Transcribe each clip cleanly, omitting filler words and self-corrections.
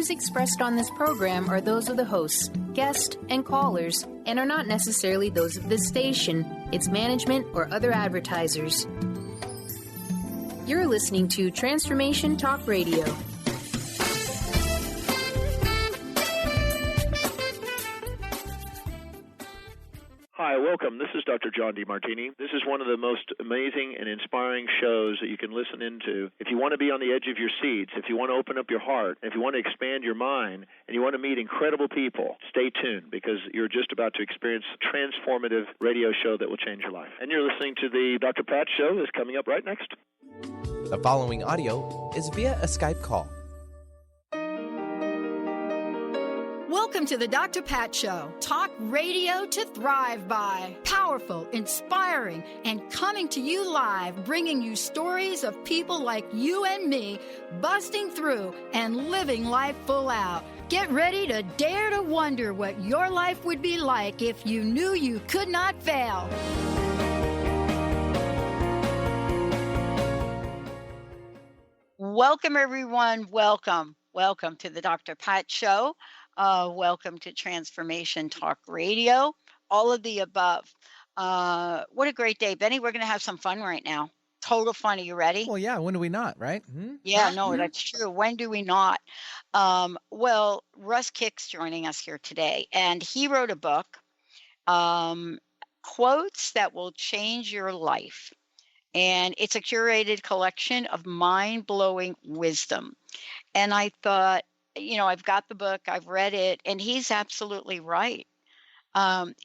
views expressed on this program are those of the hosts, guests, and callers, and are not necessarily those of this station, its management, or other advertisers. You're listening to Transformation Talk Radio. Hi, welcome. This is Dr. John DeMartini. This is one of the most amazing and inspiring shows that you can listen into. If you want to be on the edge of your seats, if you want to open up your heart, if you want to expand your mind, and you want to meet incredible people, stay tuned because you're just about to experience a transformative radio show that will change your life. And you're listening to the Dr. Pat Show that's coming up right next. The following audio is via a Skype call. Welcome to the Dr. Pat Show. Talk radio to thrive by. Powerful, inspiring, and coming to you live, bringing you stories of people like you and me, busting through and living life full out. Get ready to dare to wonder what your life would be like if you knew you could not fail. Welcome, everyone. Welcome to the Dr. Pat Show. Welcome to Transformation Talk Radio, all of the above. What a great day. Benny, we're going to have some fun right now. Total fun. Are you ready? Well, yeah. When do we not, right? Mm-hmm. Yeah, no, that's true. When do we not? Well, Russ Kick's joining us here today, and he wrote a book, Quotes That Will Change Your Life. And it's a curated collection of mind-blowing wisdom. And I thought, I've got the book, I've read it, and he's absolutely right.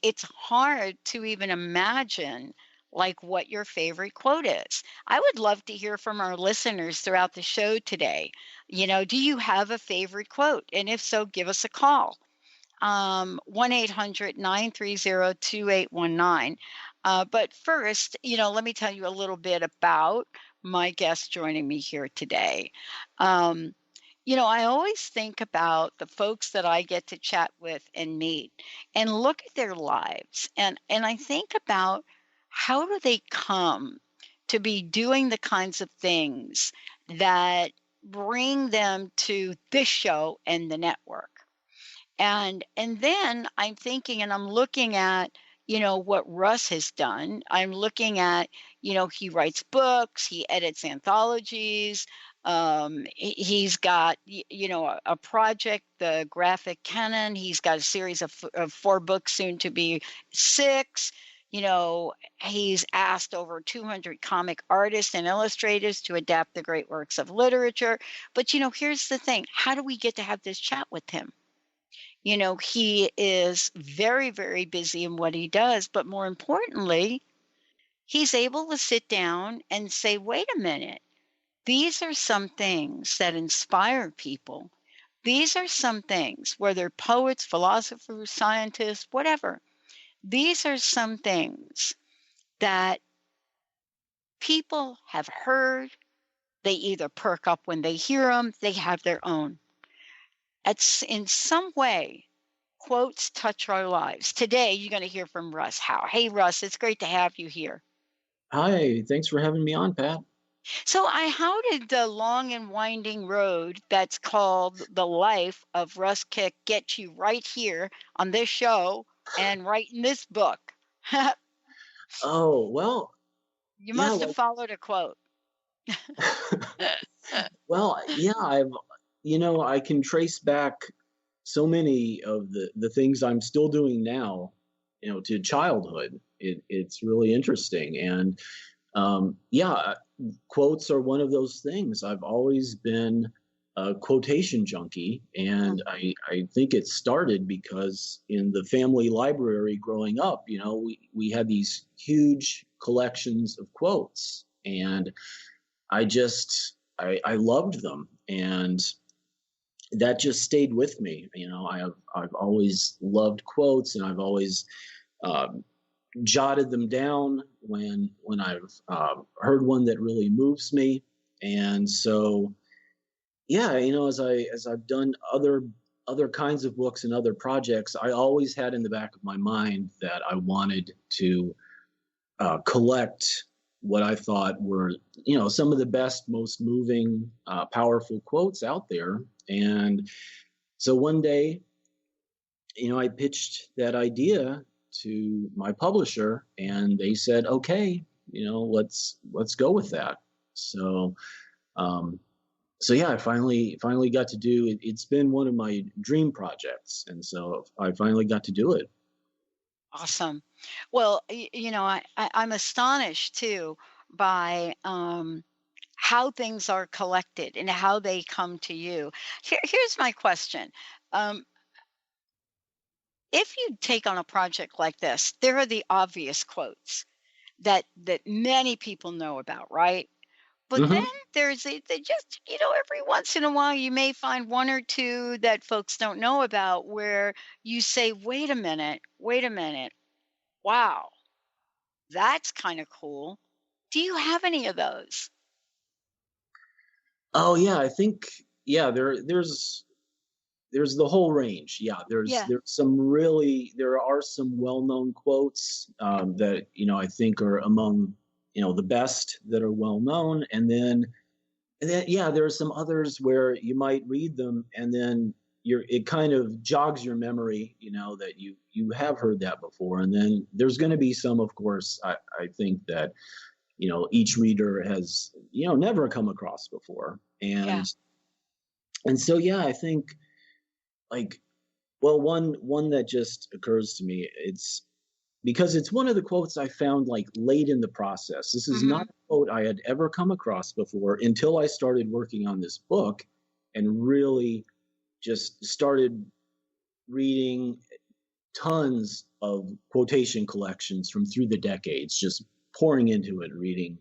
It's hard to even imagine like what your favorite quote is. I would love to hear from our listeners throughout the show today. Do you have a favorite quote? And if so, give us a call. 1-800-930-2819. But first, let me tell you a little bit about my guest joining me here today. I always think about the folks that I get to chat with and meet and look at their lives. And I think about how do they come to be doing the kinds of things that bring them to this show and the network. And then I'm thinking and I'm looking at, what Russ has done. I'm looking at, he writes books, he edits anthologies. He's got, a project, the Graphic Canon. He's got a series of 4 books, soon to be 6. He's asked over 200 comic artists and illustrators to adapt the great works of literature. But, here's the thing. How do we get to have this chat with him? He is very, very busy in what he does. But more importantly, he's able to sit down and say, wait a minute. These are some things that inspire people. These are some things, whether poets, philosophers, scientists, whatever. These are some things that people have heard. They either perk up when they hear them, they have their own. It's in some way, quotes touch our lives. Today, you're going to hear from Russ Howe. Hey, Russ, it's great to have you here. Hi, thanks for having me on, Pat. So how did the long and winding road that's called the life of Russ Kick get you right here on this show and writing this book? Oh, well. You must have followed a quote. Well, yeah, I can trace back so many of the things I'm still doing now, to childhood. It's really interesting. And quotes are one of those things. I've always been a quotation junkie, and I think it started because in the family library growing up, we had these huge collections of quotes, and I loved them, and that just stayed with me. I've always loved quotes, and I've always jotted them down when I've heard one that really moves me. And so, as I've done other kinds of books and other projects, I always had in the back of my mind that I wanted to collect what I thought were, some of the best, most moving, powerful quotes out there. And So one day, I pitched that idea to my publisher, and they said, "Okay, let's go with that." So, um, yeah, I finally got to do it. It's been one of my dream projects, and so I finally got to do it. Awesome. Well, I'm astonished too by how things are collected and how they come to you. Here's my question. Um, if you take on a project like this, there are the obvious quotes that many people know about, right? But then Hmm. they just, every once in a while you may find one or two that folks don't know about where you say, wait a minute, wow, that's kind of cool. Do you have any of those? Oh yeah, I think yeah. There's the whole range. Yeah, Yeah. there are some well-known quotes that I think are among the best that are well known, and then yeah, there are some others where you might read them and then it kind of jogs your memory, that you have heard that before, and then there's going to be some, of course, I think that each reader has never come across before, Yeah. and so yeah, I think like, well, one that just occurs to me, it's because it's one of the quotes I found like late in the process. This is not Mhm. a quote I had ever come across before until I started working on this book and really just started reading tons of quotation collections from through the decades, just pouring into it, reading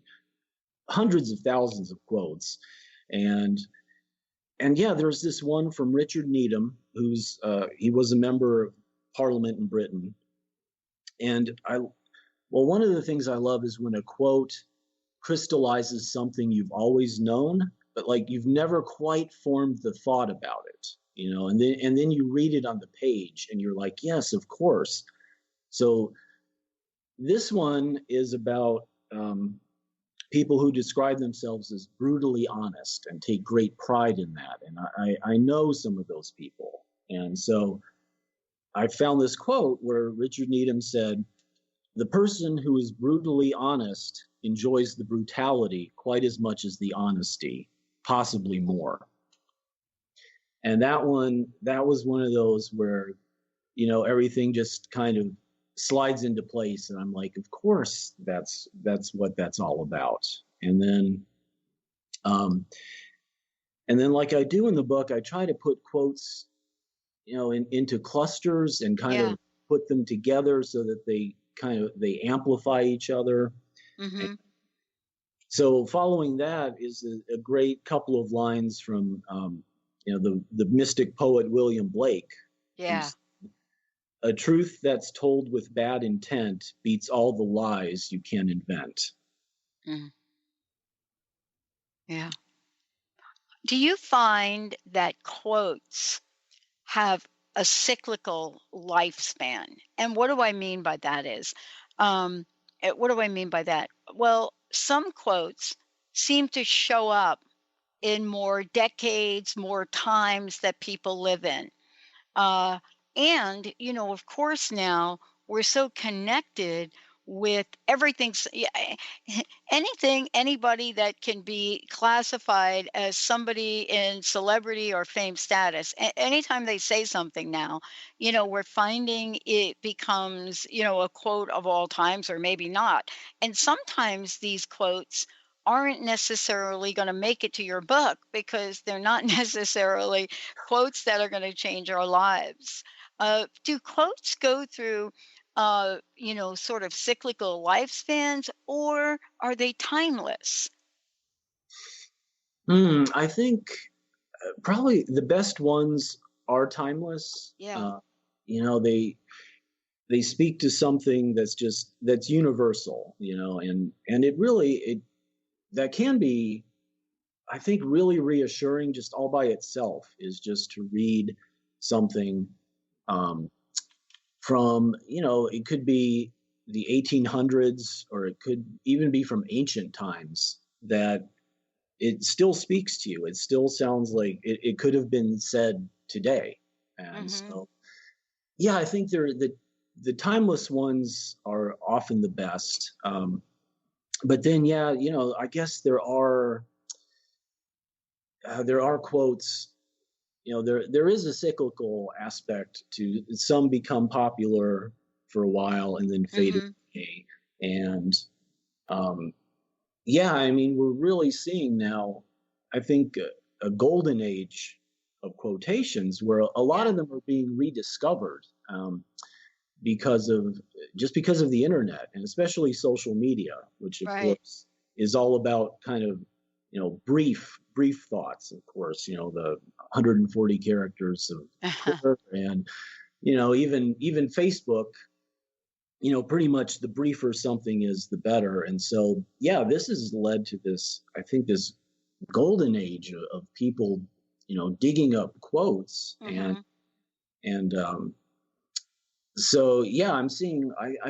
hundreds of thousands of quotes. And yeah, there's this one from Richard Needham, who's he was a member of Parliament in Britain. And one of the things I love is when a quote crystallizes something you've always known, but like you've never quite formed the thought about it, and then you read it on the page and you're like, yes, of course. So this one is about people who describe themselves as brutally honest and take great pride in that. And I know some of those people. And so I found this quote where Richard Needham said, "The person who is brutally honest enjoys the brutality quite as much as the honesty, possibly more." And that was one of those where, everything just kind of slides into place. And I'm like, of course, that's what that's all about. Um, and then like I do in the book, I try to put quotes, into clusters and kind Yeah. of put them together so that they amplify each other. And Mhm. so following that is a great couple of lines from the mystic poet William Blake, Yeah. who's "A truth that's told with bad intent beats all the lies you can invent." Mhm. Yeah. Do you find that quotes have a cyclical lifespan? And what do I mean by that is, what do I mean by that? Well, some quotes seem to show up in more decades, more times that people live in. Uh, and, of course, now we're so connected with everything. Yeah, anything, anybody that can be classified as somebody in celebrity or fame status, anytime they say something now, we're finding it becomes, a quote of all times or maybe not. And sometimes these quotes aren't necessarily going to make it to your book because they're not necessarily quotes that are going to change our lives. Do quotes go through, sort of cyclical lifespans, or are they timeless? I think probably the best ones are timeless. Yeah. They speak to something that's universal, and it that can be, I think, really reassuring just all by itself, is just to read something um, from, it could be the 1800s, or it could even be from ancient times, that it still speaks to you. It still sounds like it could have been said today. And so, yeah, I think the timeless ones are often the best. But then, yeah, I guess there are quotes. There is a cyclical aspect to some become popular for a while and then fade away. And yeah, I mean, we're really seeing now, I think, a golden age of quotations where a lot of them are being rediscovered because of the internet, and especially social media, which of course is all about kind of brief thoughts. Of course, the 140 characters of Twitter, and even Facebook. Pretty much the briefer something is, the better. And so, yeah, this has led to this, I think, this golden age of people, digging up quotes and so, yeah, I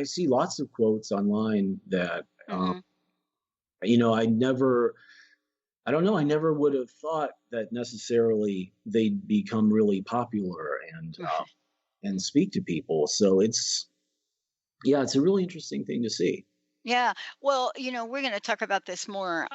see lots of quotes online that, I never would have thought that necessarily they'd become really popular and speak to people. So it's a really interesting thing to see. Yeah. Well, we're going to talk about this more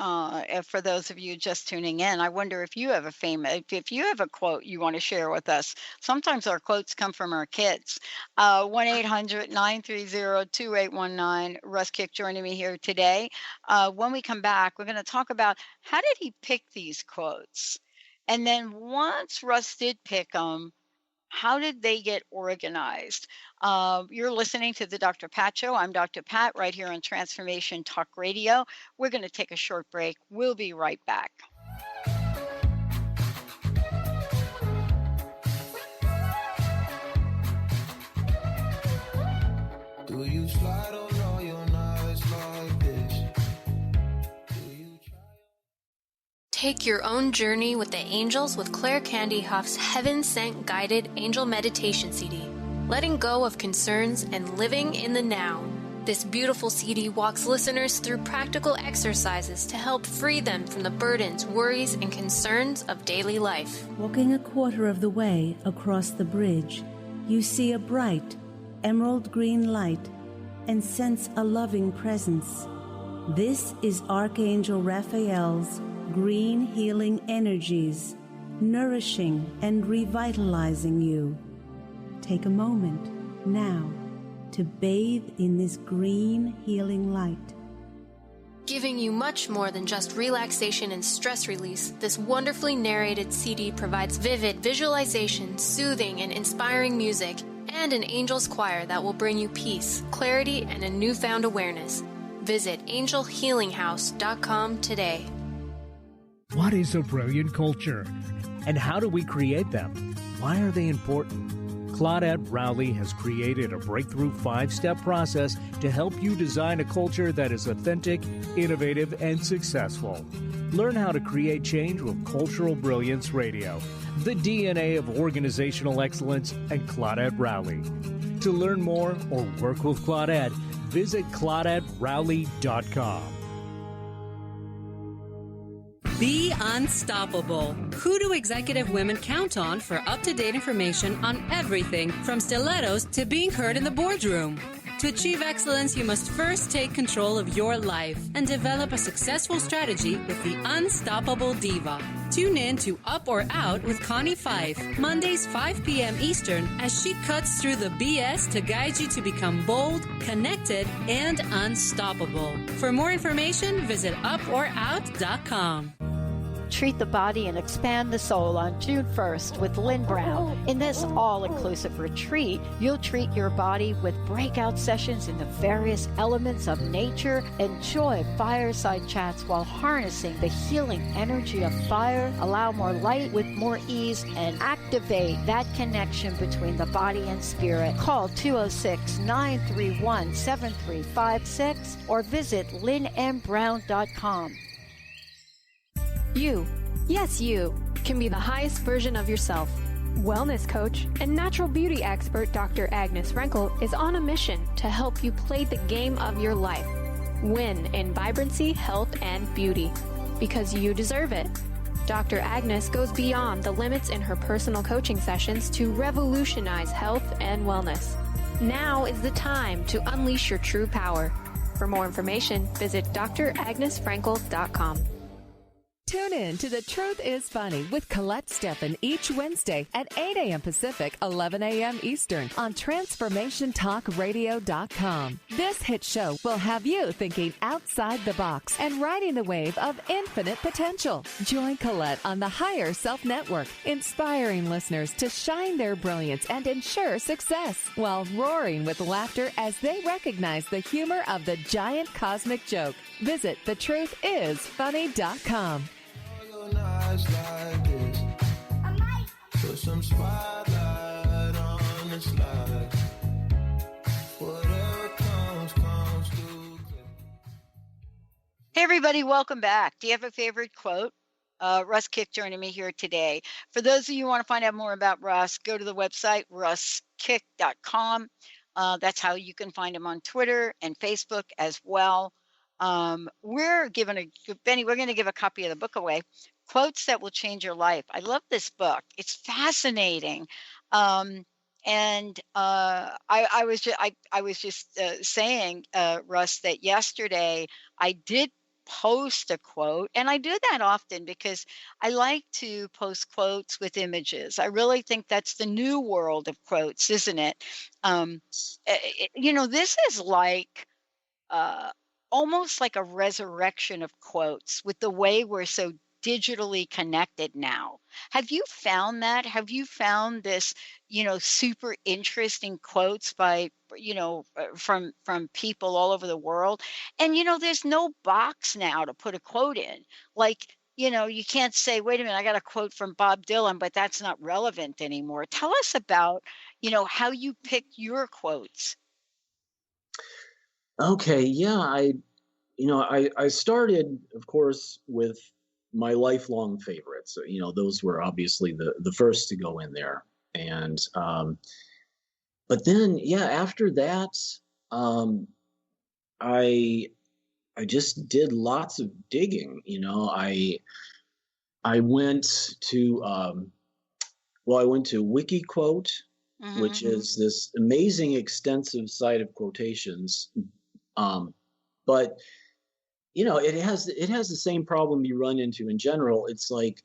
for those of you just tuning in. I wonder if you have if you have a quote you want to share with us. Sometimes our quotes come from our kids. 1-800-930-2819. Russ Kick joining me here today. When we come back, we're going to talk about how did he pick these quotes? And then once Russ did pick them, how did they get organized? You're listening to the Dr. Pat Show. I'm Dr. Pat right here on Transformation Talk Radio. We're going to take a short break. We'll be right back. Do you slide on all your nights like this? Take your own journey with the angels with Claire Candy Huff's Heaven Sent Guided Angel Meditation CD, letting go of concerns and living in the now. This beautiful CD walks listeners through practical exercises to help free them from the burdens, worries, and concerns of daily life. Walking a quarter of the way across the bridge, you see a bright, emerald green light and sense a loving presence. This is Archangel Raphael's green healing energies, nourishing and revitalizing you. Take a moment now to bathe in this green healing light. Giving you much more than just relaxation and stress release, this wonderfully narrated CD provides vivid visualization, soothing and inspiring music, and an angel's choir that will bring you peace, clarity, and a newfound awareness. Visit angelhealinghouse.com today. What is a brilliant culture? And how do we create them? Why are they important? Claudette Rowley has created a breakthrough 5-step process to help you design a culture that is authentic, innovative, and successful. Learn how to create change with Cultural Brilliance Radio, the DNA of organizational excellence, and Claudette Rowley. To learn more or work with Claudette, visit ClaudetteRowley.com. Be unstoppable. Who do executive women count on for up-to-date information on everything from stilettos to being heard in the boardroom? To achieve excellence, you must first take control of your life and develop a successful strategy with the Unstoppable Diva. Tune in to Up or Out with Connie Fife, Mondays 5 p.m. Eastern, as she cuts through the BS to guide you to become bold, connected, and unstoppable. For more information, visit uporout.com. Treat the Body and Expand the Soul on June 1st with Lynn Brown. In this all-inclusive retreat, you'll treat your body with breakout sessions in the various elements of nature, enjoy fireside chats while harnessing the healing energy of fire, allow more light with more ease, and activate that connection between the body and spirit. Call 206-931-7356 or visit lynnmbrown.com. You, yes you, can be the highest version of yourself. Wellness coach and natural beauty expert Dr. Agnes Renkel is on a mission to help you play the game of your life. Win in vibrancy, health, and beauty. Because you deserve it. Dr. Agnes goes beyond the limits in her personal coaching sessions to revolutionize health and wellness. Now is the time to unleash your true power. For more information, visit dragnesfrankel.com. Tune in to The Truth is Funny with Colette Steffen each Wednesday at 8 a.m. Pacific, 11 a.m. Eastern on TransformationTalkRadio.com. This hit show will have you thinking outside the box and riding the wave of infinite potential. Join Colette on the Higher Self Network, inspiring listeners to shine their brilliance and ensure success while roaring with laughter as they recognize the humor of the giant cosmic joke. Visit thetruthIsfunny.com. Nights like this, put some spotlight on this life. Whatever comes too quick. Hey, everybody, welcome back. Do you have a favorite quote? Russ Kick joining me here today. For those of you who want to find out more about Russ, go to the website, russkick.com. That's how you can find him on Twitter and Facebook as well. We're going to give a copy of the book away, Quotes That Will Change Your Life. I love this book. It's fascinating. I was just saying, Russ, that yesterday I did post a quote, and I do that often because I like to post quotes with images. I really think that's the new world of quotes, isn't it? This is like almost like a resurrection of quotes with the way we're so digitally connected now. Have you found that? Have you found this, super interesting quotes by, from people all over the world? And, there's no box now to put a quote in. Like, you can't say, wait a minute, I got a quote from Bob Dylan, but that's not relevant anymore. Tell us about, how you pick your quotes. Okay, yeah, I started, of course, with my lifelong favorites. Those were obviously the first to go in there. And but then, after that, I just did lots of digging. I went to WikiQuote, which is this amazing, extensive site of quotations. But it has the same problem you run into in general. It's like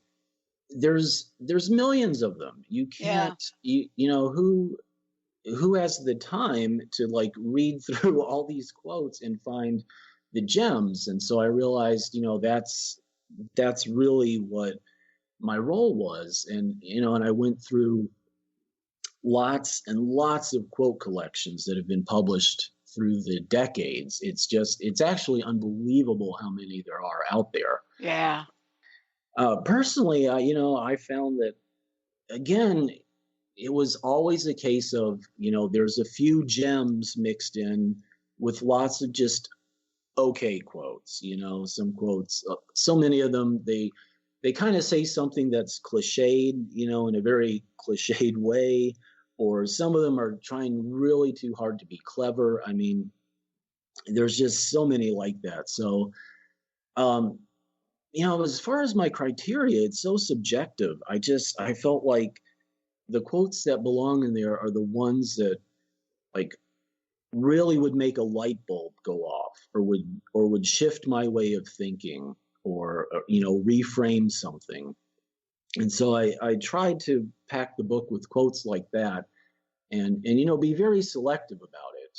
there's millions of them. You can't, who has the time to like read through all these quotes and find the gems? And so I realized, that's really what my role was. And, and I went through lots and lots of quote collections that have been published through the decades. It's actually unbelievable how many there are out there. Yeah. Personally, I found that, again, it was always a case of, there's a few gems mixed in with lots of just okay quotes, some quotes, so many of them, they kind of say something that's cliched, in a very cliched way. Or some of them are trying really too hard to be clever. I mean, there's just so many like that. So, as far as my criteria, it's so subjective. I felt like the quotes that belong in there are the ones that like really would make a light bulb go off or would shift my way of thinking or reframe something. And so I tried to pack the book with quotes like that and be very selective about it.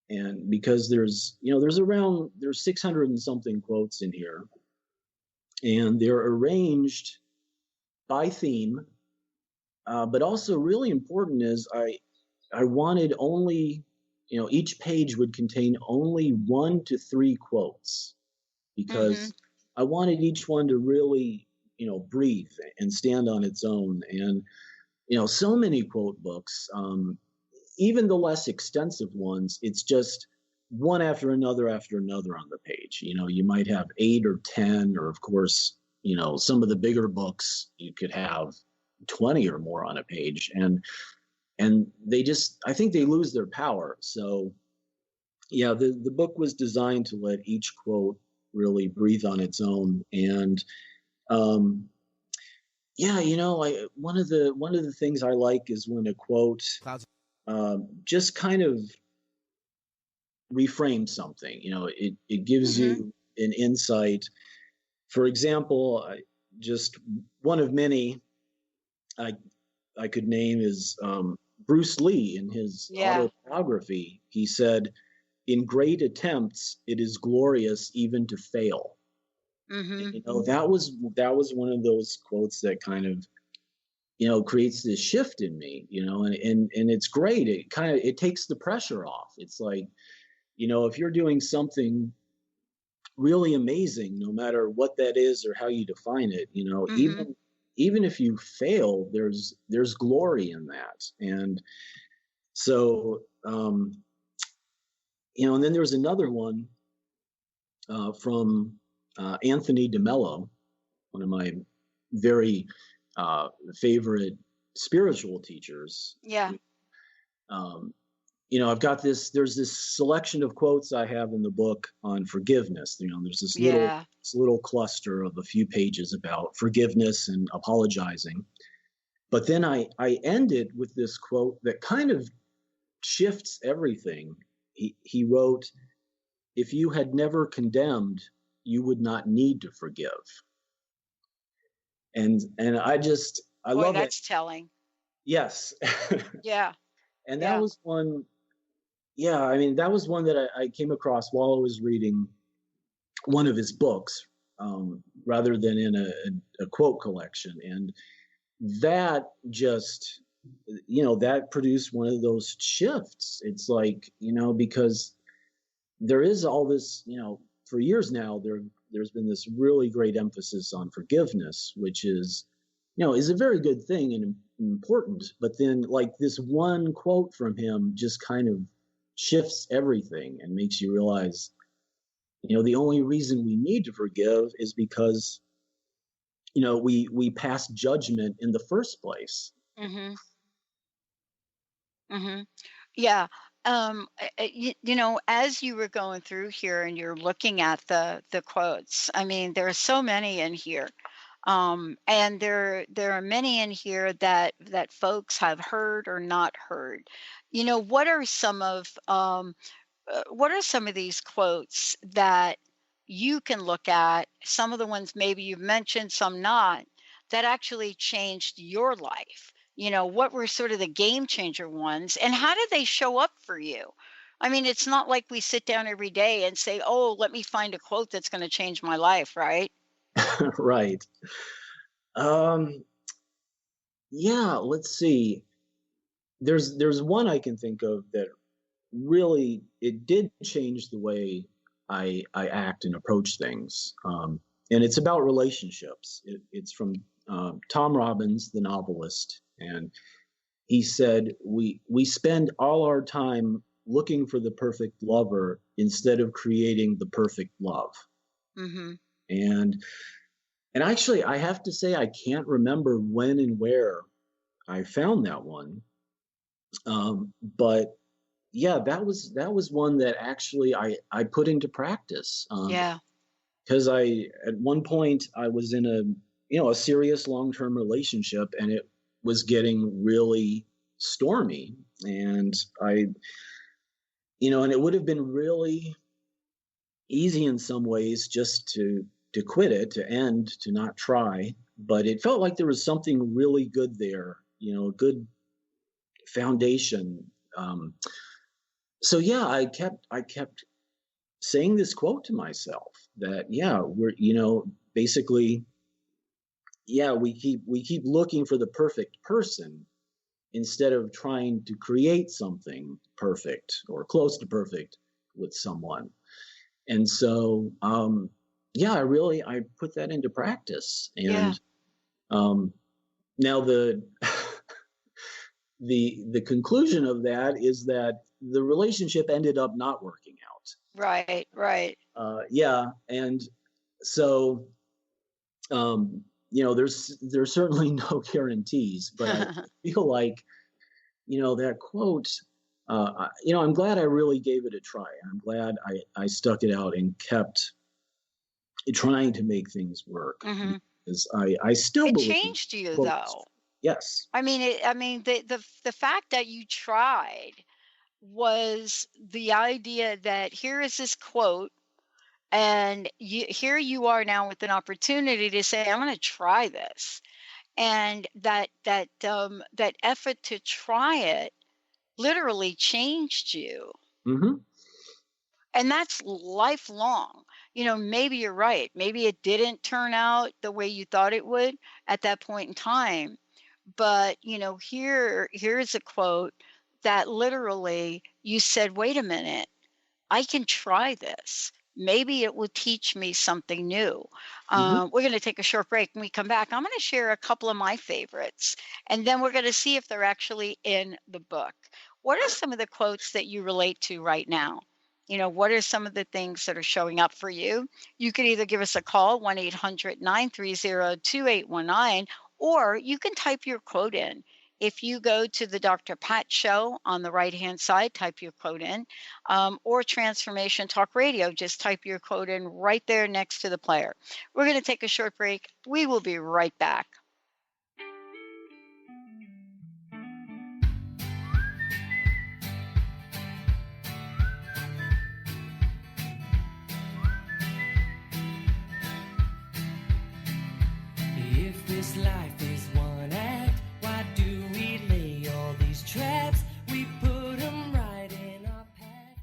And because there's 600 and something quotes in here, and they're arranged by theme. But also really important is I wanted only, each page would contain only 1 to 3 quotes because I wanted each one to really, breathe and stand on its own. And, so many quote books, even the less extensive ones, it's just one after another on the page. You might have 8 or 10, or of course, some of the bigger books, you could have 20 or more on a page. And they just, I think they lose their power. So yeah, the book was designed to let each quote really breathe on its own. And Yeah, one of the things I like is when a quote just kind of reframes something. It gives you an insight. For example, just one of many I could name is Bruce Lee in his autobiography. He said, "In great attempts, it is glorious even to fail." And, that was one of those quotes that kind of creates this shift in me, and it's great. It takes the pressure off. It's like, if you're doing something really amazing, no matter what that is or how you define it, even if you fail, there's glory in that. And so, and then there's another one from Anthony DeMello, one of my very favorite spiritual teachers. Yeah. I've got there's this selection of quotes I have in the book on forgiveness. There's this little cluster of a few pages about forgiveness and apologizing. But then I end it with this quote that kind of shifts everything. He wrote, "If you had never condemned, you would not need to forgive." And I love it. That's telling. Yes. Yeah. And that was one. Yeah, I mean, that was one that I came across while I was reading one of his books, rather than in a quote collection. And that just, that produced one of those shifts. It's like, because there is all this, for years now, there's been this really great emphasis on forgiveness, which is a very good thing and important. But then, like, this one quote from him just kind of shifts everything and makes you realize, the only reason we need to forgive is because, we pass judgment in the first place. Yeah. As you were going through here and you're looking at the quotes, I mean, there are so many in here. And there are many in here that folks have heard or not heard. What are some of these quotes that you can look at? Some of the ones maybe you've mentioned, some not, that actually changed your life. What were sort of the game changer ones, and how did they show up for you? I mean, it's not like we sit down every day and say, "Oh, let me find a quote that's going to change my life," right? Right. Yeah, let's see. There's one I can think of that really, it did change the way I act and approach things. And it's about relationships. It's from Tom Robbins, the novelist. And he said, we spend all our time looking for the perfect lover instead of creating the perfect love. And actually, I have to say, I can't remember when and where I found that one. But yeah, that was one that actually I put into practice. Because at one point I was in a serious long-term relationship, and it was getting really stormy, and and it would have been really easy in some ways just to quit it, to end, to not try. But it felt like there was something really good there, a good foundation. So yeah, I kept saying this quote to myself that, we're, basically, we keep looking for the perfect person instead of trying to create something perfect or close to perfect with someone. And so, I put that into practice. And now the conclusion of that is that the relationship ended up not working out. Right. And so, there's certainly no guarantees, but I feel like, that quote, I'm glad I really gave it a try. I'm glad I stuck it out and kept trying to make things work. is I still It believe changed you, quotes. though. Yes. I mean, the fact that you tried was the idea that here is this quote, and here you are now with an opportunity to say, I'm going to try this. And that effort to try it literally changed you. Mm-hmm. And that's lifelong. Maybe you're right. Maybe it didn't turn out the way you thought it would at that point in time. But, here's a quote that literally you said, wait a minute, I can try this. Maybe it will teach me something new. We're going to take a short break. When we come back, I'm going to share a couple of my favorites, and then we're going to see if they're actually in the book. What are some of the quotes that you relate to right now? What are some of the things that are showing up for you? You can either give us a call, 1-800-930-2819, or you can type your quote in. If you go to the Dr. Pat Show on the right-hand side, type your quote in, or Transformation Talk Radio, just type your quote in right there next to the player. We're going to take a short break. We will be right back. If this life is one act, why do we lay all these traps? We put them right in our path.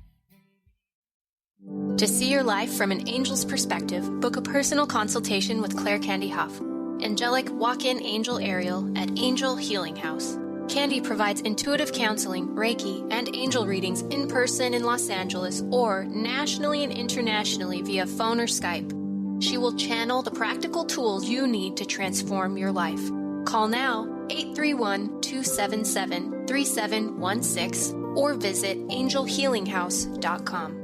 To see your life from an angel's perspective, book a personal consultation with Claire Candy Huff, angelic walk-in angel Ariel at Angel Healing House. Candy provides intuitive counseling, Reiki, and angel readings in person in Los Angeles or nationally and internationally via phone or Skype. She will channel the practical tools you need to transform your life. Call now, 831-277-3716, or visit angelhealinghouse.com.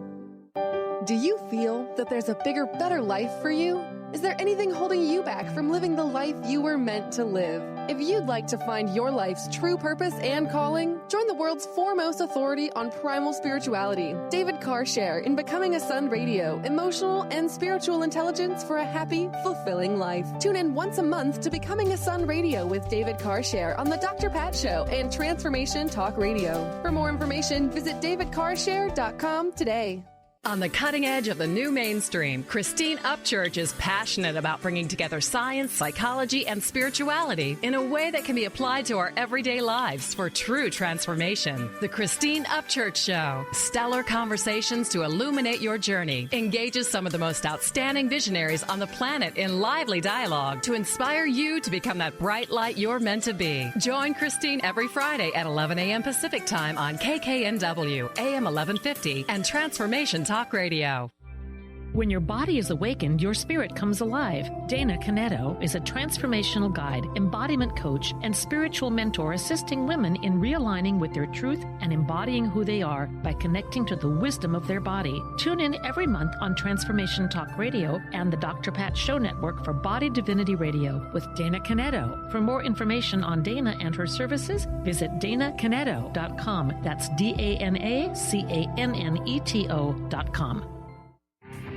Do you feel that there's a bigger, better life for you? Is there anything holding you back from living the life you were meant to live? If you'd like to find your life's true purpose and calling, join the world's foremost authority on primal spirituality, David Carshare, in Becoming a Sun Radio, emotional and spiritual intelligence for a happy, fulfilling life. Tune in once a month to Becoming a Sun Radio with David Carshare on the Dr. Pat Show and Transformation Talk Radio. For more information, visit davidcarshare.com today. On the cutting edge of the new mainstream, Christine Upchurch is passionate about bringing together science, psychology, and spirituality in a way that can be applied to our everyday lives for true transformation. The Christine Upchurch Show, stellar conversations to illuminate your journey, engages some of the most outstanding visionaries on the planet in lively dialogue to inspire you to become that bright light you're meant to be. Join Christine every Friday at 11 a.m. Pacific Time on KKNW, AM 1150, and Transformation Talk Radio. When your body is awakened, your spirit comes alive. Dana Canetto is a transformational guide, embodiment coach, and spiritual mentor assisting women in realigning with their truth and embodying who they are by connecting to the wisdom of their body. Tune in every month on Transformation Talk Radio and the Dr. Pat Show Network for Body Divinity Radio with Dana Canetto. For more information on Dana and her services, visit danacanetto.com. That's DANACANNETO.com.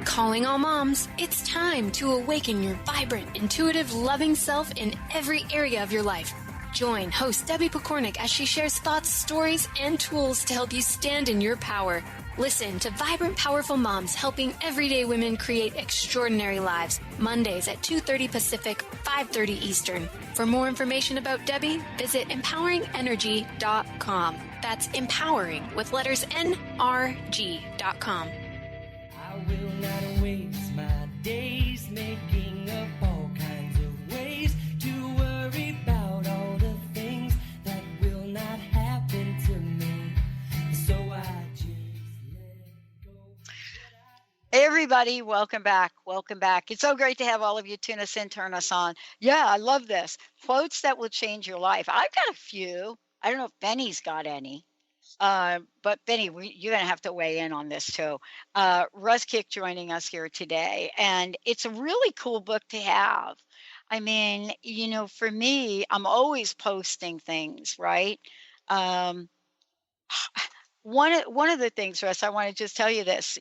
Calling all moms, it's time to awaken your vibrant, intuitive, loving self in every area of your life. Join host Debbie Pokornik as she shares thoughts, stories, and tools to help you stand in your power. Listen to Vibrant, Powerful Moms helping everyday women create extraordinary lives. Mondays at 2:30 Pacific, 5:30 Eastern. For more information about Debbie, visit empoweringenergy.com. That's empowering with letters NRG.com. I will not waste my days making up all kinds of ways to worry about all the things that will not happen to me. So I just let go. Hey everybody, welcome back. Welcome back. It's so great to have all of you tune us in, turn us on. Yeah, I love this. Quotes that will change your life. I've got a few. I don't know if Benny's got any. But Benny, you're going to have to weigh in on this too. Russ Kick joining us here today, and it's a really cool book to have. I mean, for me, I'm always posting things, right? One of the things, Russ, I want to just tell you this.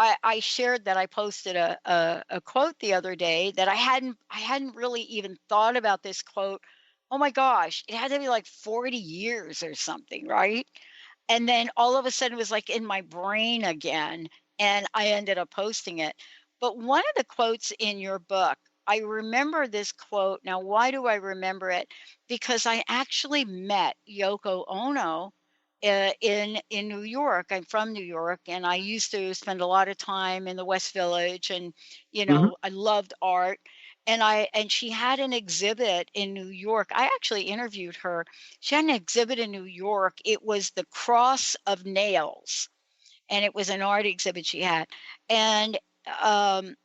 I shared that I posted a quote the other day that I hadn't really even thought about this quote. Oh my gosh, it had to be like 40 years or something, right? And then all of a sudden it was like in my brain again, and I ended up posting it. But one of the quotes in your book, I remember this quote. Now, why do I remember it? Because I actually met Yoko Ono in New York. I'm from New York, and I used to spend a lot of time in the West Village, and I loved art. And she had an exhibit in New York. I actually interviewed her. She had an exhibit in New York. It was the Cross of Nails, and it was an art exhibit she had. And um,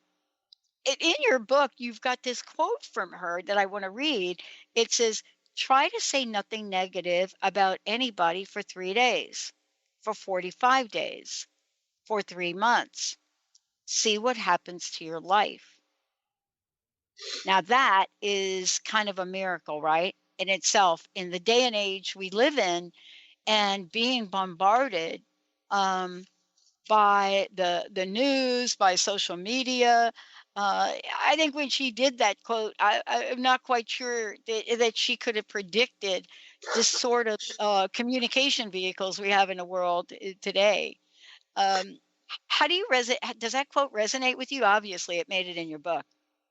in your book, you've got this quote from her that I want to read. It says, "Try to say nothing negative about anybody for 3 days, for 45 days, for 3 months. See what happens to your life." Now, that is kind of a miracle, right? In itself, in the day and age we live in, and being bombarded by the news, by social media. I think when she did that quote, I'm not quite sure that she could have predicted this sort of communication vehicles we have in the world today. How do you does that quote resonate with you? Obviously, it made it in your book.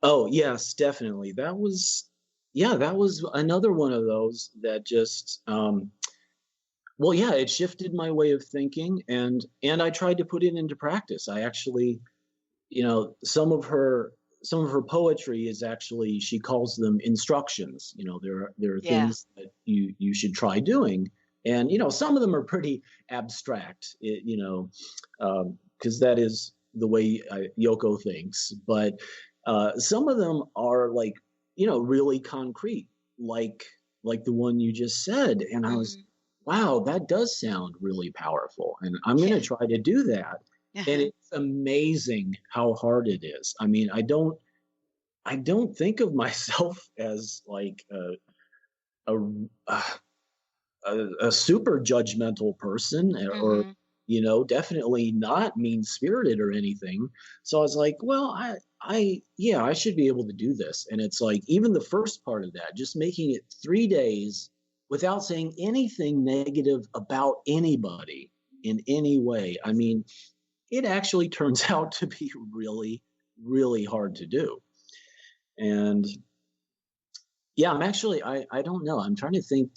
Oh, yes, definitely. That was another one of those that just, well, yeah, it shifted my way of thinking, and I tried to put it into practice. I actually, some of her poetry is actually, she calls them instructions. There are Yeah. things that you should try doing, and some of them are pretty abstract. Because that is the way Yoko thinks, but some of them are like really concrete, like the one you just said, and I was, wow, that does sound really powerful, and I'm going to try to do that. And it's amazing how hard it is. I mean, I don't think of myself as like a super judgmental person, or definitely not mean spirited or anything. So I was like, well, I should be able to do this. And it's like, even the first part of that, just making it 3 days without saying anything negative about anybody in any way. I mean, it actually turns out to be really, really hard to do. And yeah, I'm actually, I don't know. I'm trying to think,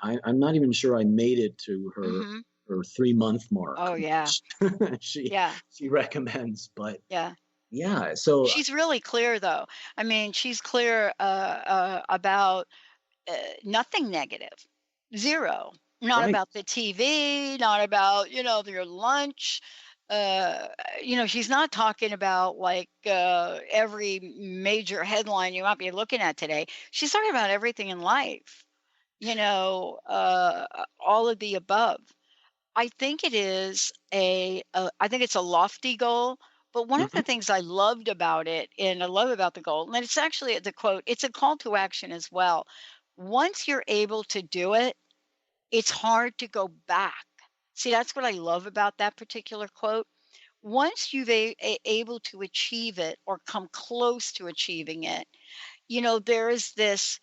I'm not even sure I made it to her 3-month mark. Oh, yeah. She Yeah. she recommends, but Yeah. yeah, so She's really clear, though. I mean, she's clear about nothing negative, zero. Not right. about the TV, not about your lunch. She's not talking about like every major headline you might be looking at today. She's talking about everything in life. All of the above. I think it is I think it's a lofty goal, but one of the things I loved about it, and I love about the goal, and it's actually the quote, it's a call to action as well. Once you're able to do it, it's hard to go back. See, that's what I love about that particular quote. Once you've able to achieve it or come close to achieving it, there is this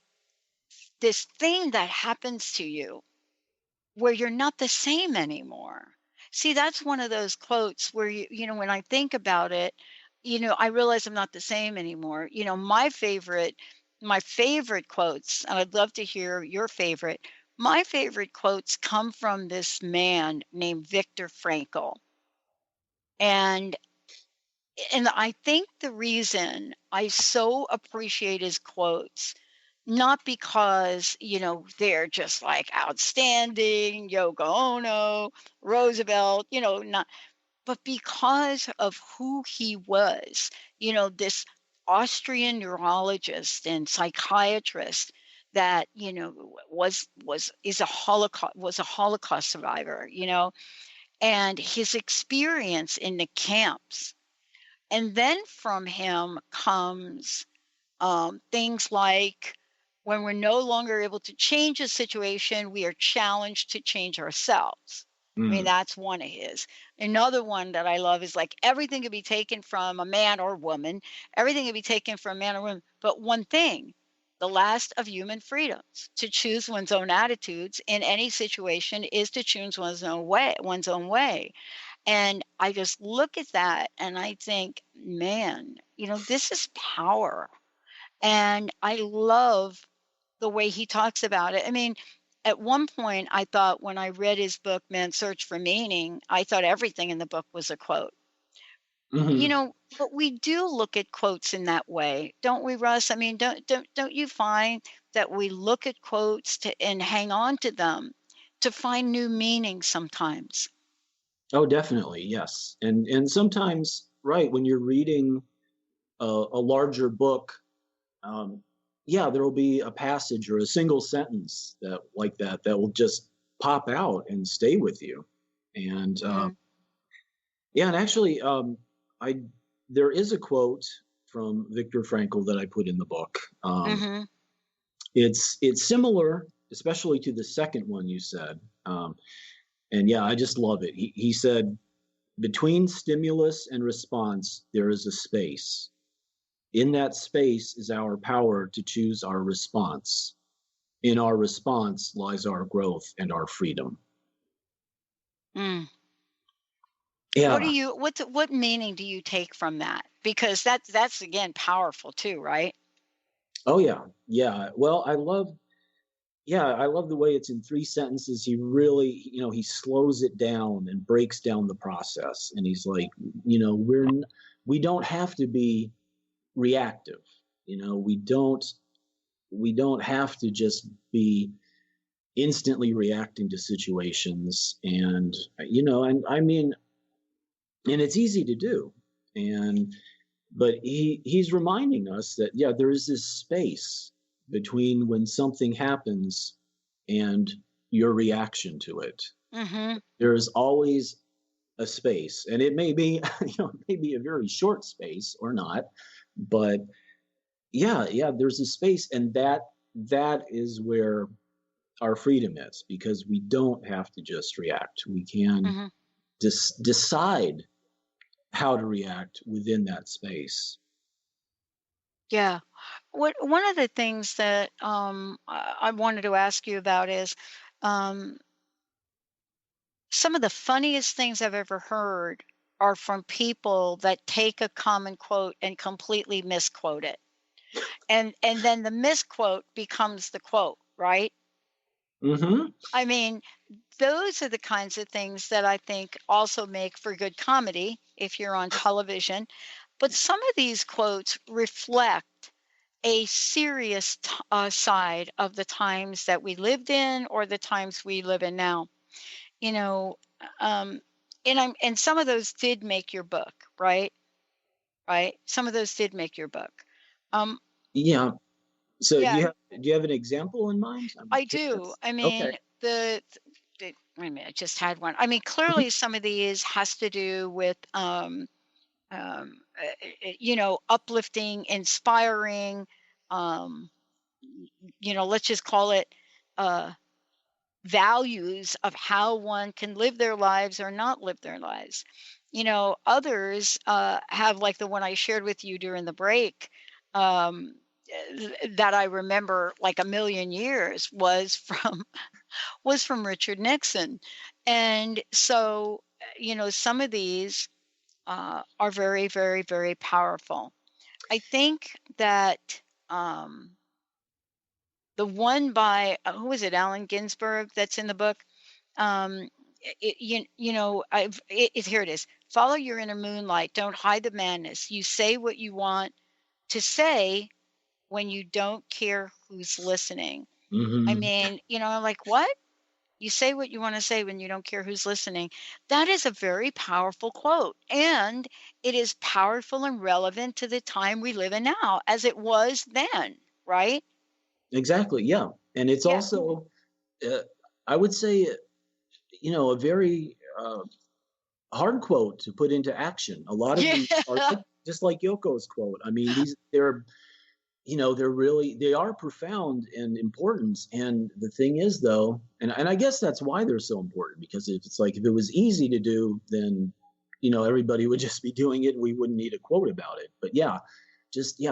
thing that happens to you where you're not the same anymore. See, that's one of those quotes where when I think about it, I realize I'm not the same anymore. My favorite quotes, and I'd love to hear your favorite. My favorite quotes come from this man named Viktor Frankl. And I think the reason I so appreciate his quotes, not because, they're just like outstanding, Yoko Ono, Roosevelt, not, but because of who he was, this Austrian neurologist and psychiatrist that, was a Holocaust survivor, and his experience in the camps. And then from him comes things like, when we're no longer able to change a situation, we are challenged to change ourselves. I mean, that's one of his. Another one that I love is like everything can be taken from a man or woman. Everything can be taken from a man or woman. But one thing, the last of human freedoms, to choose one's own attitudes in any situation is to choose one's own way. And I just look at that and I think, man, this is power. And I love the way he talks about it. I mean, at one point, I thought when I read his book, Man's Search for Meaning, I thought everything in the book was a quote. But we do look at quotes in that way, don't we, Russ? I mean, don't you find that we look at quotes and hang on to them to find new meaning sometimes? Oh, definitely, yes. And sometimes, right, when you're reading a larger book, there will be a passage or a single sentence that will just pop out and stay with you. And and actually, there is a quote from Viktor Frankl that I put in the book. It's similar, especially to the second one you said. I just love it. He said, "Between stimulus and response, there is a space. In that space is our power to choose our response. In our response lies our growth and our freedom." Yeah. What meaning do you take from that? Because that's again powerful too, right? Oh yeah. Yeah. Well, I love the way it's in 3 sentences. He really, he slows it down and breaks down the process. And he's like, we don't have to be reactive. We don't have to just be instantly reacting to situations. And and it's easy to do. But he's reminding us that, there is this space between when something happens and your reaction to it. There's always a space, and it may be, a very short space or not, but there's a space, and that is where our freedom is, because we don't have to just react. We can decide how to react within that space. Yeah. One of the things that I wanted to ask you about is some of the funniest things I've ever heard are from people that take a common quote and completely misquote it. And then the misquote becomes the quote, right? I mean, those are the kinds of things that I think also make for good comedy if you're on television. But some of these quotes reflect a serious side of the times that we lived in or the times we live in now. And some of those did make your book, right? Right? Some of those did make your book. Yeah. So do you have an example in mind? I do. I mean, wait a minute, I just had one. I mean, clearly some of these has to do with uplifting, inspiring, let's just call it values of how one can live their lives or not live their lives. Others have, like the one I shared with you during the break, that I remember like a million years was from Richard Nixon. And so, some of these are very, very, very powerful. I think that the one by, who was it, Allen Ginsberg, that's in the book, here it is. Follow your inner moonlight. Don't hide the madness. You say what you want to say when you don't care who's listening. I mean, like, what? You say what you want to say when you don't care who's listening. That is a very powerful quote. And it is powerful and relevant to the time we live in now, as it was then, right? Exactly. Yeah. And it's also, I would say, a very hard quote to put into action. A lot of these are just like Yoko's quote. I mean, they're they are profound and important. And the thing is, though, and I guess that's why they're so important, because if it was easy to do, then, everybody would just be doing it. We wouldn't need a quote about it. But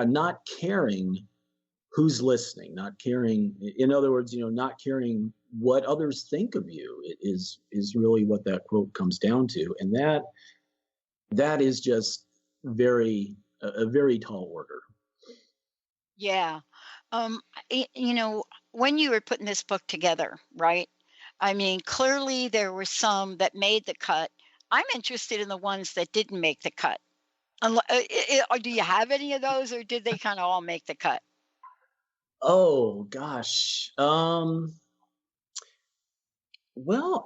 not caring who's listening, not caring, in other words, not caring what others think of you is really what that quote comes down to. And that is just a very tall order. Yeah. When you were putting this book together, right? I mean, clearly there were some that made the cut. I'm interested in the ones that didn't make the cut. Do you have any of those, or did they kind of all make the cut? Oh, gosh. Well,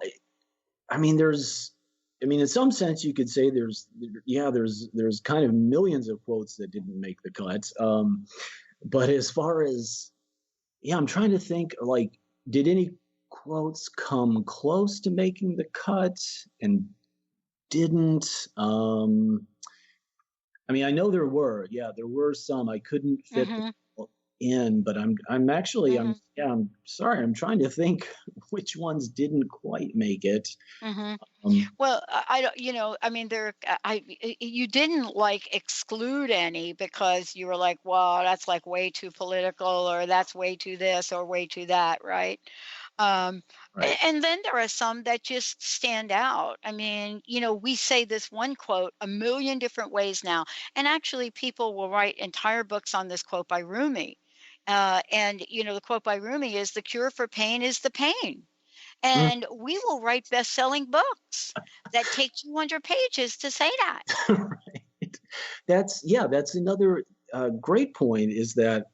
I mean, in some sense you could say there's kind of millions of quotes that didn't make the cut. But as far as, I'm trying to think, did any quotes come close to making the cut and didn't? I know there were some I couldn't fit in, but I'm sorry, I'm trying to think which ones didn't quite make it. Well, I don't, you didn't exclude any because you were like, well, that's way too political, or that's way too this or way too that, right? Right. And then there are some that just stand out. I mean, we say this one quote a million different ways now, and actually people will write entire books on this quote by Rumi. And the quote by Rumi is, "The cure for pain is the pain." And we will write best-selling books that take 200 pages to say that. Right. That's another great point, is that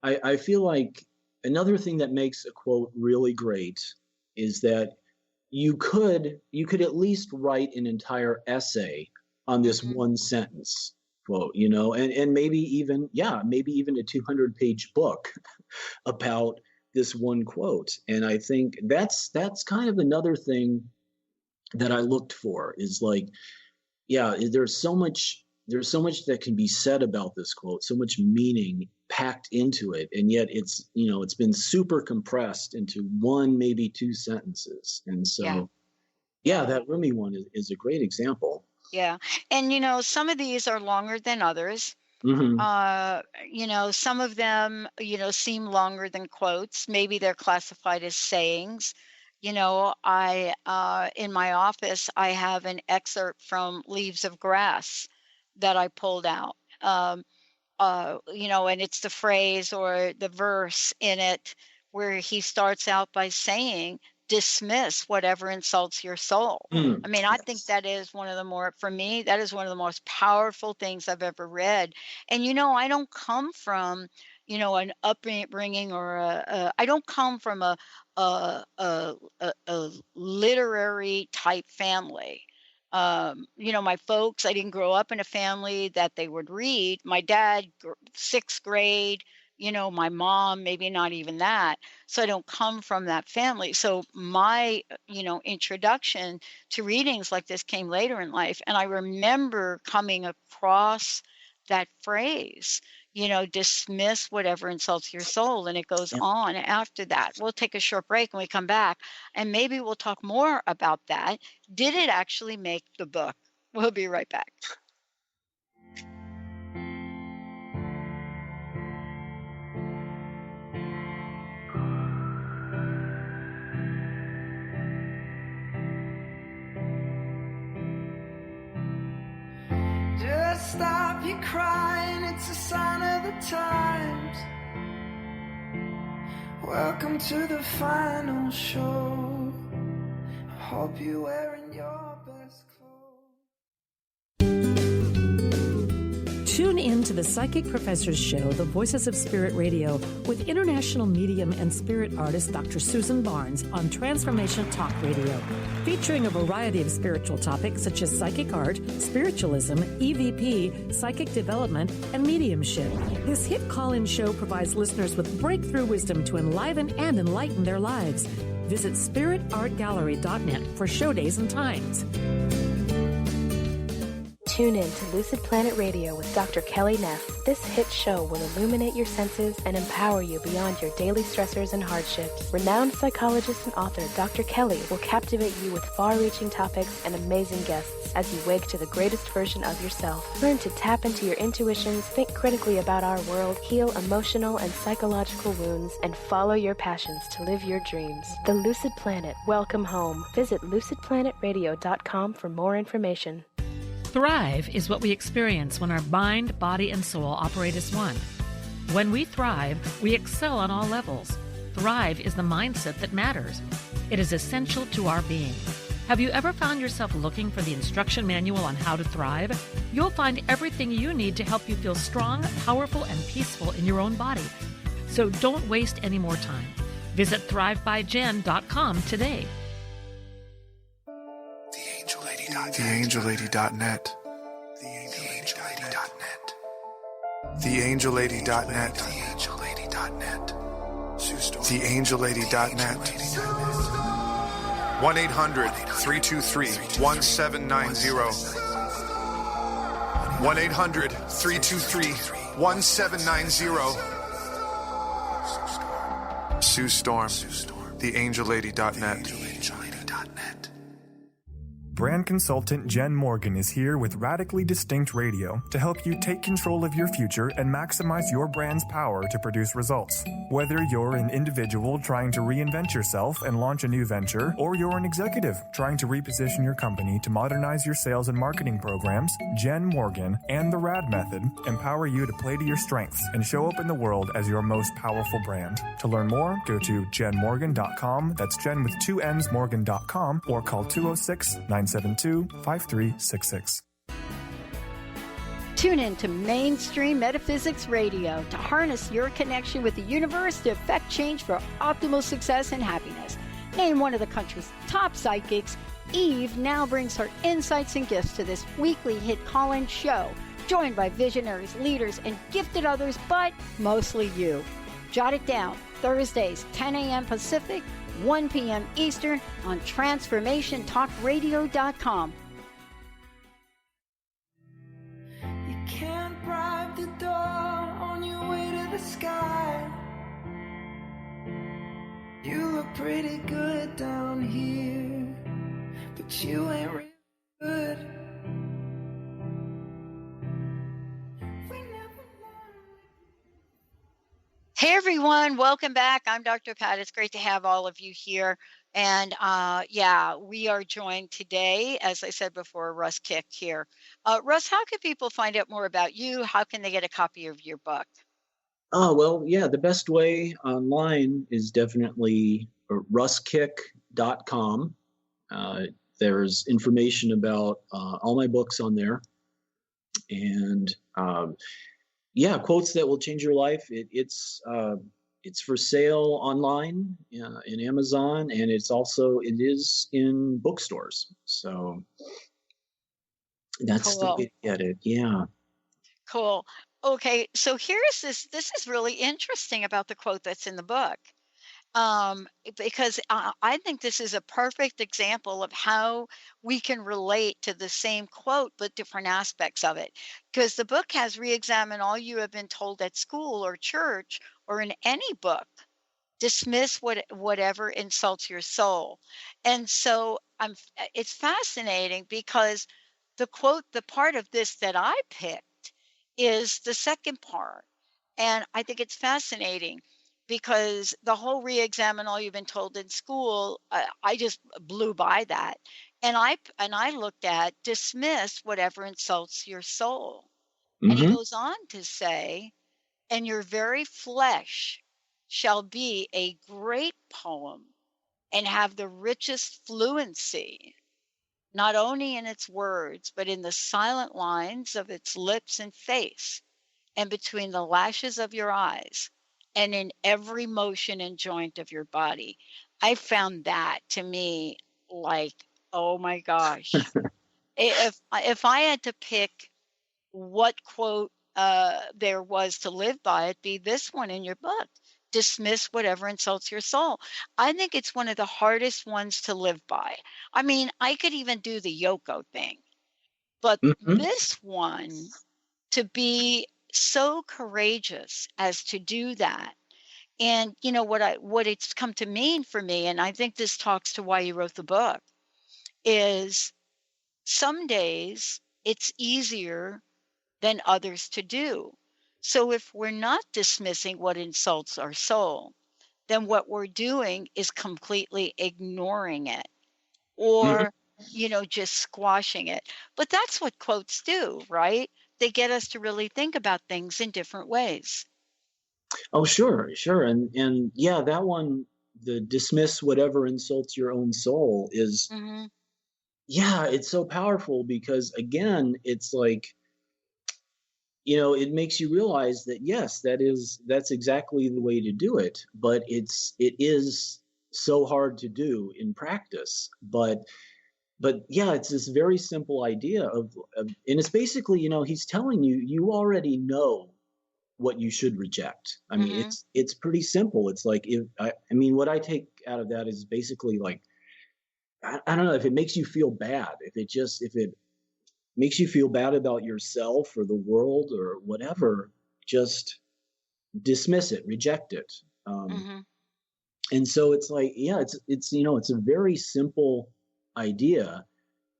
I feel like another thing that makes a quote really great is that you could at least write an entire essay on this one sentence quote, and maybe even a 200-page book about this one quote. And I think that's kind of another thing that I looked for, is there's so much that can be said about this quote, so much meaning packed into it, and yet it's been super compressed into one, maybe two sentences. And so that Rumi one is a great example. Yeah. And, some of these are longer than others. Some of them, seem longer than quotes. Maybe they're classified as sayings. I in my office, I have an excerpt from Leaves of Grass that I pulled out. And it's the phrase or the verse in it where he starts out by saying, "Dismiss whatever insults your soul." I mean, I think that is one of the most powerful things I've ever read. And, I don't come from, an upbringing or I don't come from a literary type family. My folks, I didn't grow up in a family that they would read. My dad, 6th grade, my mom, maybe not even that. So I don't come from that family. So my, introduction to readings like this came later in life. And I remember coming across that phrase, dismiss whatever insults your soul. And it goes on after that. We'll take a short break and we come back and maybe we'll talk more about that. Did it actually make the book? We'll be right back. Just stop your crying, it's a sign of the times. Welcome to the final show. I hope you're wearing your best clothes. Tune in to the Psychic Professors Show, The Voices of Spirit Radio, with international medium and spirit artist Dr. Susan Barnes on Transformation Talk Radio, featuring a variety of spiritual topics such as psychic art, spiritualism, EVP, psychic development, and mediumship. This hit call-in show provides listeners with breakthrough wisdom to enliven and enlighten their lives. Visit spiritartgallery.net for show days and times. Tune in to Lucid Planet Radio with Dr. Kelly Neff. This hit show will illuminate your senses and empower you beyond your daily stressors and hardships. Renowned psychologist and author Dr. Kelly will captivate you with far-reaching topics and amazing guests as you wake to the greatest version of yourself. Learn to tap into your intuitions, think critically about our world, heal emotional and psychological wounds, and follow your passions to live your dreams. The Lucid Planet. Welcome home. Visit lucidplanetradio.com for more information. Thrive is what we experience when our mind, body, and soul operate as one. When we thrive, we excel on all levels. Thrive is the mindset that matters. It is essential to our being. Have you ever found yourself looking for the instruction manual on how to thrive? You'll find everything you need to help you feel strong, powerful, and peaceful in your own body. So don't waste any more time. Visit thrivebyjen.com today. TheAngelLady.net. TheAngelLady.net. TheAngelLady.net. 1-800-323-1790. 1-800-323-1790. Sue Storm. TheAngelLady.net. Brand consultant Jen Morgan is here with Radically Distinct Radio to help you take control of your future and maximize your brand's power to produce results. Whether you're an individual trying to reinvent yourself and launch a new venture, or you're an executive trying to reposition your company to modernize your sales and marketing programs, Jen Morgan and the RAD Method empower you to play to your strengths and show up in the world as your most powerful brand. To learn more, go to jenmorgan.com. That's Jen with 2 N's, Morgan.com, or call 206-972-5366. Tune in to Mainstream Metaphysics Radio to harness your connection with the universe to effect change for optimal success and happiness. Named one of the country's top psychics, Eve now brings her insights and gifts to this weekly hit call-in show, joined by visionaries, leaders, and gifted others, but mostly you. Jot it down. Thursdays, 10 a.m. Pacific, 1 p.m. Eastern on TransformationTalkRadio.com. You can't bribe the door on your way to the sky. You look pretty good down here, but you ain't real good. Hey everyone, welcome back. I'm Dr. Pat. It's great to have all of you here. And we are joined today, as I said before, Russ Kick here. Russ, how can people find out more about you? How can they get a copy of your book? The best way online is definitely russkick.com. There's information about all my books on there. And quotes that will change your life. It's for sale online in Amazon, and it is in bookstores. So that's the way to get it. Yeah. Cool. Okay, so here's this. This is really interesting about the quote that's in the book. Because I think this is a perfect example of how we can relate to the same quote, but different aspects of it. Because the book has re-examine all you have been told at school or church or in any book. Dismiss whatever insults your soul. And so it's fascinating because the quote, the part of this that I picked is the second part. And I think it's fascinating. Because the whole re-examine all you've been told in school, I just blew by that. And I looked at dismiss whatever insults your soul. Mm-hmm. And he goes on to say, and your very flesh shall be a great poem and have the richest fluency, not only in its words, but in the silent lines of its lips and face, and between the lashes of your eyes, and in every motion and joint of your body. I found that to me like, oh my gosh. If I had to pick what quote there was to live by, it'd be this one in your book. Dismiss whatever insults your soul. I think it's one of the hardest ones to live by. I mean, I could even do the Yoko thing. But Mm-hmm. this one, to be so courageous as to do that. And what it's come to mean for me, and I think this talks to why you wrote the book, is some days it's easier than others to do. So if we're not dismissing what insults our soul, then what we're doing is completely ignoring it Mm-hmm. or, just squashing it. But that's what quotes do, right? They get us to really think about things in different ways. Oh, sure, sure. And yeah, that one, the dismiss whatever insults your own soul is, Hmm. yeah, it's so powerful because again, it's like, it makes you realize that yes, that's exactly the way to do it, but it is so hard to do in practice. But yeah, it's this very simple idea of and it's basically, he's telling you you already know what you should reject. I mean, Hmm. it's pretty simple. It's like if I mean, what I take out of that is basically like I don't know if it makes you feel bad, if it makes you feel bad about yourself or the world or whatever, just dismiss it, reject it. Hmm. And so it's like, yeah, it's a very simple idea,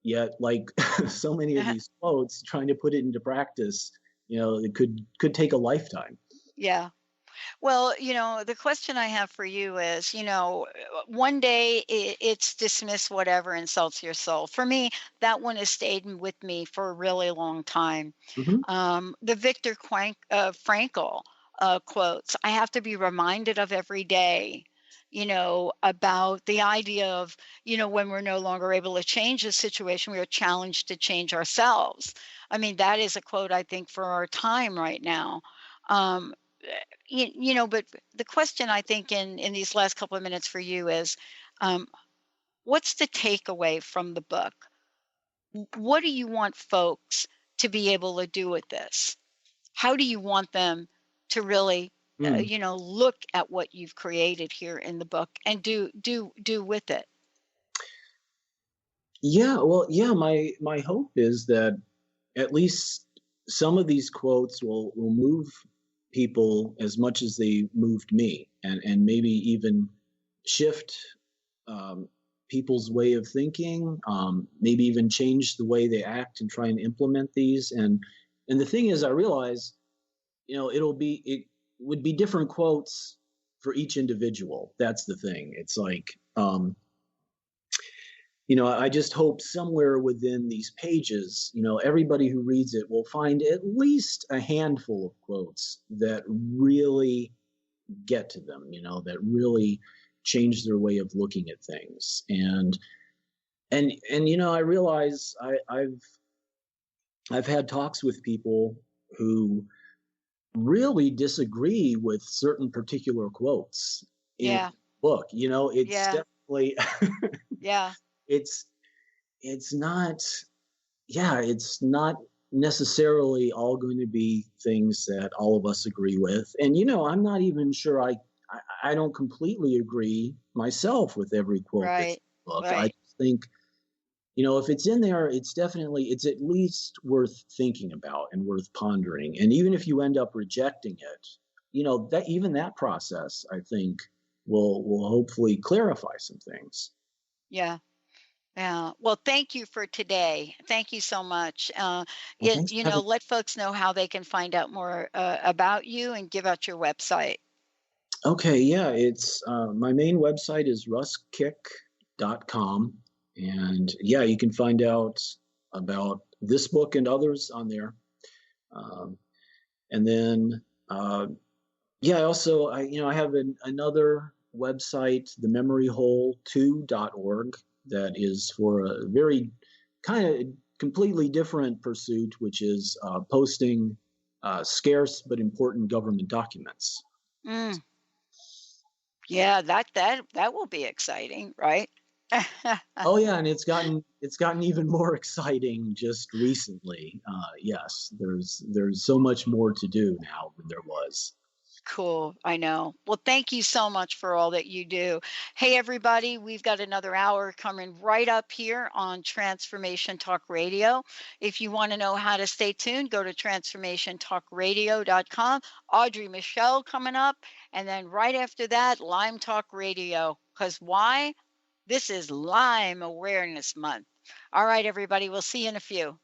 yet like so many of these quotes, trying to put it into practice, it could take a lifetime. Yeah. Well, the question I have for you is, one day it's dismiss whatever insults your soul. For me, that one has stayed with me for a really long time. Mm-hmm. The Viktor Frankl quotes, I have to be reminded of every day, about the idea of, when we're no longer able to change the situation, we are challenged to change ourselves. I mean, that is a quote, I think, for our time right now. Um, but the question I think in these last couple of minutes for you is, um, what's the takeaway from the book? What do you want folks to be able to do with this? How do you want them to really, Mm. look at what you've created here in the book and do with it? Yeah, well, yeah, my hope is that at least some of these quotes will move people as much as they moved me, and maybe even shift people's way of thinking, maybe even change the way they act and try and implement these. And the thing is, I realize, it would be different quotes for each individual. That's the thing. It's like, I just hope somewhere within these pages, everybody who reads it will find at least a handful of quotes that really get to them, that really change their way of looking at things. And I realize I've had talks with people who really disagree with certain particular quotes in Yeah. the book. It's Yeah. definitely Yeah. it's not, yeah, it's not necessarily all going to be things that all of us agree with. And I'm not even sure I don't completely agree myself with every quote that's in Right. the book. I Right. just think, if it's in there, it's at least worth thinking about and worth pondering. And even if you end up rejecting it, that even that process, I think, will hopefully clarify some things. Yeah. Yeah. Well, thank you for today. Thank you so much. Well, thanks for having. Let folks know how they can find out more about you and give out your website. Okay, yeah, it's my main website is russkick.com. And yeah, you can find out about this book and others on there. And then, yeah, also, I have another website, thememoryhole2.org, that is for a very kind of completely different pursuit, which is posting scarce but important government documents. Mm. Yeah, that will be exciting, right? Oh yeah, and it's gotten even more exciting just recently. Yes, there's so much more to do now than there was. cool. I know. Well, thank you so much for all that you do. Hey, everybody, we've got another hour coming right up here on Transformation Talk Radio. If you want to know how to stay tuned, go to transformationtalkradio.com. Audrey Michelle coming up. And then right after that, Lyme Talk Radio. Because why? This is Lyme Awareness Month. All right, everybody, we'll see you in a few.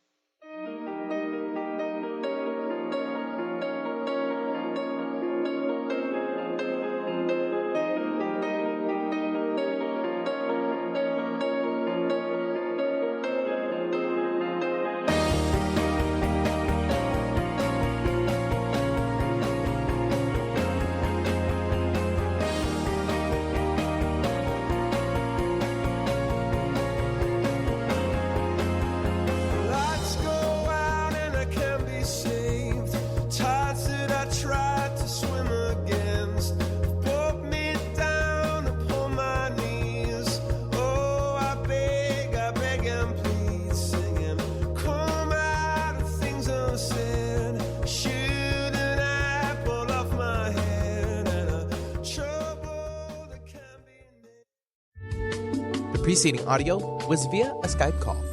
The preceding audio was via a Skype call.